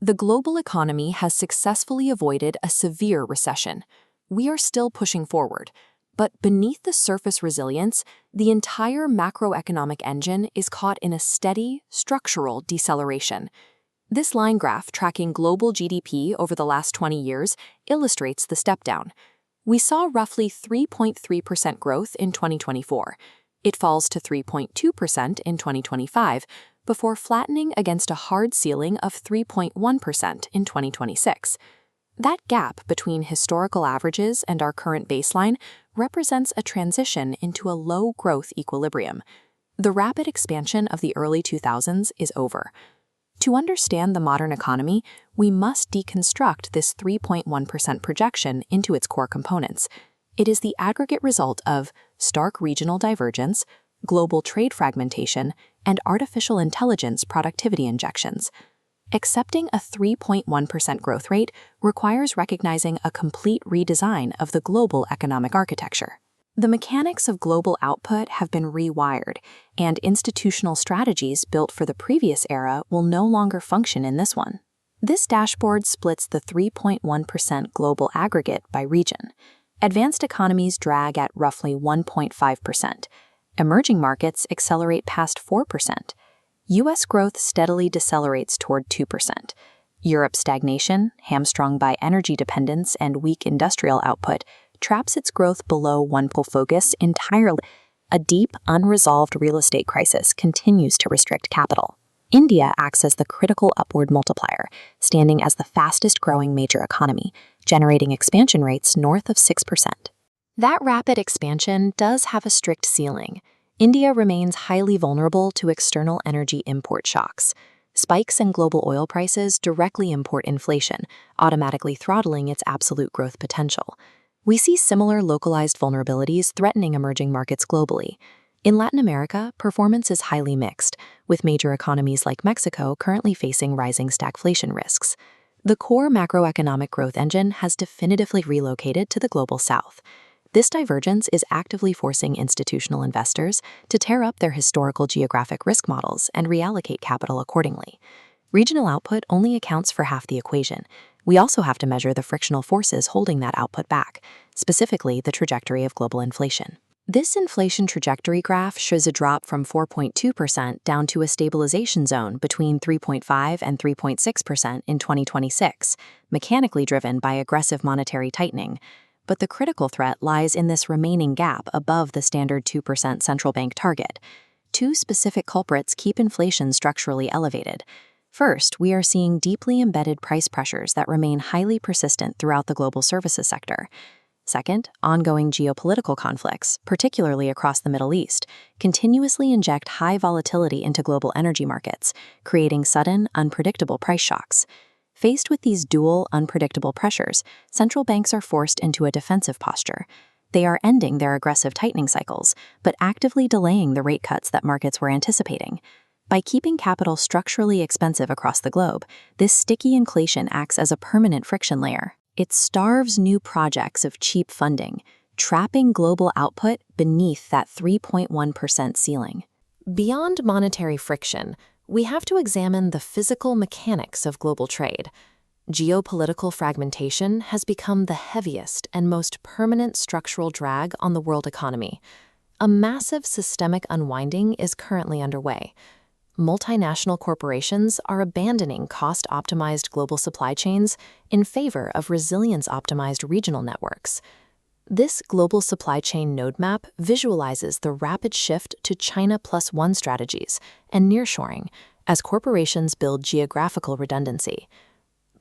The global economy has successfully avoided a severe recession. We are still pushing forward, but beneath the surface resilience, the entire macroeconomic engine is caught in a steady, structural deceleration. This line graph tracking global GDP over the last 20 years illustrates the step-down. We saw roughly 3.3% growth in 2024. It falls to 3.2% in 2025, before flattening against a hard ceiling of 3.1% in 2026. That gap between historical averages and our current baseline represents a transition into a low-growth equilibrium. The rapid expansion of the early 2000s is over. To understand the modern economy, we must deconstruct this 3.1% projection into its core components. It is the aggregate result of stark regional divergence, global trade fragmentation, and artificial intelligence productivity injections. Accepting a 3.1% growth rate requires recognizing a complete redesign of the global economic architecture. The mechanics of global output have been rewired, and institutional strategies built for the previous era will no longer function in this one. This dashboard splits the 3.1% global aggregate by region. Advanced economies drag at roughly 1.5%. Emerging markets accelerate past 4%. U.S. growth steadily decelerates toward 2%. Europe's stagnation, hamstrung by energy dependence and weak industrial output, traps its growth below 1%. Focus entirely. A deep, unresolved real estate crisis continues to restrict capital. India acts as the critical upward multiplier, standing as the fastest-growing major economy, generating expansion rates north of 6%. That rapid expansion does have a strict ceiling. India remains highly vulnerable to external energy import shocks. Spikes in global oil prices directly import inflation, automatically throttling its absolute growth potential. We see similar localized vulnerabilities threatening emerging markets globally. In Latin America, performance is highly mixed, with major economies like Mexico currently facing rising stagflation risks. The core macroeconomic growth engine has definitively relocated to the global south. This divergence is actively forcing institutional investors to tear up their historical geographic risk models and reallocate capital accordingly. Regional output only accounts for half the equation. We also have to measure the frictional forces holding that output back, specifically the trajectory of global inflation. This inflation trajectory graph shows a drop from 4.2% down to a stabilization zone between 3.5 and 3.6% in 2026, mechanically driven by aggressive monetary tightening. But the critical threat lies in this remaining gap above the standard 2% central bank target. Two specific culprits keep inflation structurally elevated. First, we are seeing deeply embedded price pressures that remain highly persistent throughout the global services sector. Second, ongoing geopolitical conflicts, particularly across the Middle East, continuously inject high volatility into global energy markets, creating sudden, unpredictable price shocks. Faced with these dual, unpredictable pressures, central banks are forced into a defensive posture. They are ending their aggressive tightening cycles, but actively delaying the rate cuts that markets were anticipating. By keeping capital structurally expensive across the globe, this sticky inflation acts as a permanent friction layer. It starves new projects of cheap funding, trapping global output beneath that 3.1% ceiling. Beyond monetary friction, we have to examine the physical mechanics of global trade. Geopolitical fragmentation has become the heaviest and most permanent structural drag on the world economy. A massive systemic unwinding is currently underway. Multinational corporations are abandoning cost-optimized global supply chains in favor of resilience-optimized regional networks. This global supply chain roadmap visualizes the rapid shift to China Plus One strategies and nearshoring as corporations build geographical redundancy.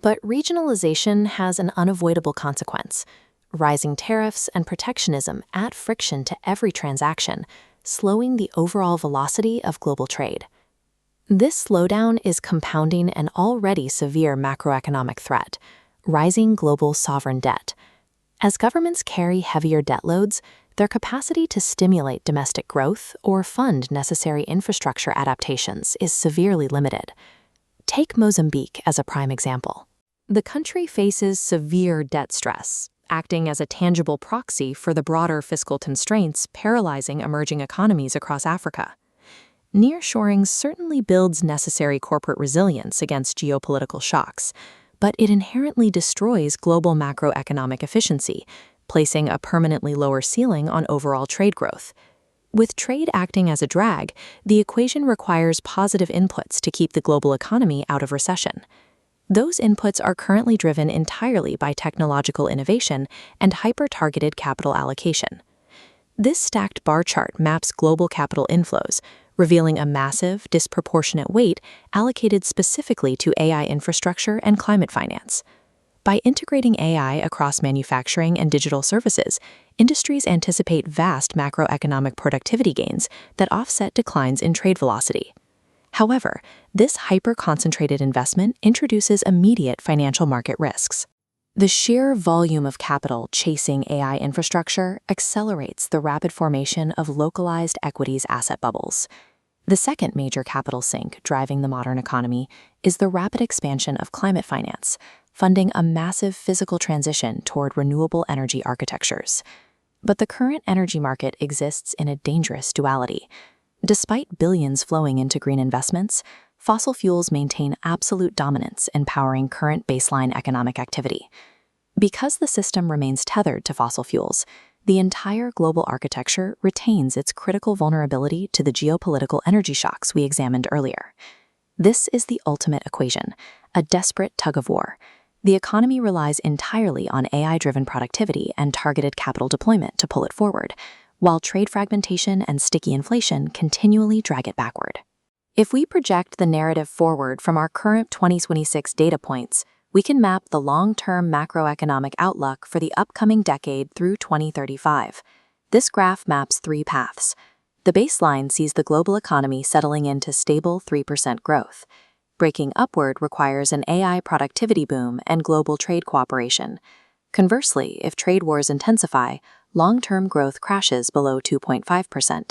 But regionalization has an unavoidable consequence. Rising tariffs and protectionism add friction to every transaction, slowing the overall velocity of global trade. This slowdown is compounding an already severe macroeconomic threat: rising global sovereign debt. As governments carry heavier debt loads, their capacity to stimulate domestic growth or fund necessary infrastructure adaptations is severely limited. Take Mozambique as a prime example. The country faces severe debt stress, acting as a tangible proxy for the broader fiscal constraints paralyzing emerging economies across Africa. Nearshoring certainly builds necessary corporate resilience against geopolitical shocks, but it inherently destroys global macroeconomic efficiency, placing a permanently lower ceiling on overall trade growth. With trade acting as a drag, the equation requires positive inputs to keep the global economy out of recession. Those inputs are currently driven entirely by technological innovation and hyper-targeted capital allocation. This stacked bar chart maps global capital inflows, revealing a massive, disproportionate weight allocated specifically to AI infrastructure and climate finance. By integrating AI across manufacturing and digital services, industries anticipate vast macroeconomic productivity gains that offset declines in trade velocity. However, this hyper-concentrated investment introduces immediate financial market risks. The sheer volume of capital chasing AI infrastructure accelerates the rapid formation of localized equities asset bubbles. The second major capital sink driving the modern economy is the rapid expansion of climate finance, funding a massive physical transition toward renewable energy architectures. But the current energy market exists in a dangerous duality. Despite billions flowing into green investments, fossil fuels maintain absolute dominance in powering current baseline economic activity. Because the system remains tethered to fossil fuels, the entire global architecture retains its critical vulnerability to the geopolitical energy shocks we examined earlier. This is the ultimate equation, a desperate tug-of-war. The economy relies entirely on AI-driven productivity and targeted capital deployment to pull it forward, while trade fragmentation and sticky inflation continually drag it backward. If we project the narrative forward from our current 2026 data points, we can map the long-term macroeconomic outlook for the upcoming decade through 2035. This graph maps three paths. The baseline sees the global economy settling into stable 3% growth. Breaking upward requires an AI productivity boom and global trade cooperation. Conversely, if trade wars intensify, long-term growth crashes below 2.5%.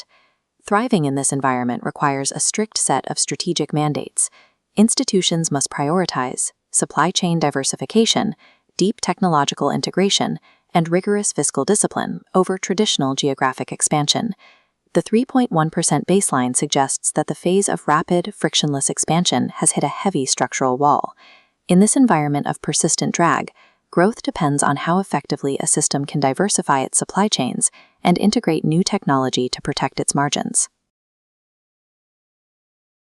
Thriving in this environment requires a strict set of strategic mandates. Institutions must prioritize supply chain diversification, deep technological integration, and rigorous fiscal discipline over traditional geographic expansion. The 3.1% baseline suggests that the phase of rapid, frictionless expansion has hit a heavy structural wall. In this environment of persistent drag, growth depends on how effectively a system can diversify its supply chains and integrate new technology to protect its margins.